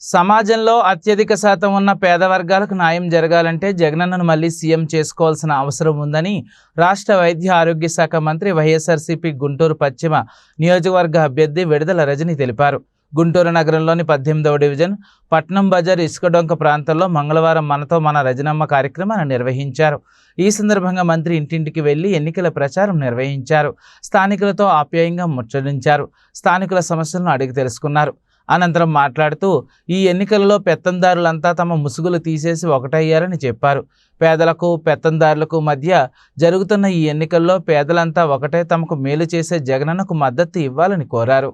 సమాజంలో అత్యధిక శాతం ఉన్న పేద వర్గాలకు న్యాయం జరగాలంటే జగనన్నను మళ్ళీ సీఎం చేసుకోవాల్సిన అవసరం ఉందని రాష్ట్ర వైద్య ఆరోగ్య శాఖ మంత్రి వైఎస్ఆర్సీపీ గుంటూరు పశ్చిమ నియోజకవర్గ అభ్యర్థి విడుదల రజని తెలిపారు. గుంటూరు నగరంలోని 18వ డివిజన్ పట్నం బజార్ ఇసుకడొంక ప్రాంతంలో మంగళవారం మనతో మన రజనమ్మ కార్యక్రమాన్ని నిర్వహించారు. ఈ సందర్భంగా మంత్రి ఇంటింటికి వెళ్లి ఎన్నికల ప్రచారం నిర్వహించారు. స్థానికులతో ఆప్యాయంగా ముచ్చటించారు. స్థానికుల సమస్యలను అడిగి తెలుసుకున్నారు. అనంతరం మాట్లాడుతూ ఈ ఎన్నికలలో పెత్తందారులంతా తమ ముసుగులు తీసేసి ఒకటయ్యారని చెప్పారు. పేదలకు పెత్తందారులకు మధ్య జరుగుతున్న ఈ ఎన్నికల్లో పేదలంతా ఒకటే తమకు మేలు చేసే జగనన్నకు మద్దతు ఇవ్వాలని కోరారు.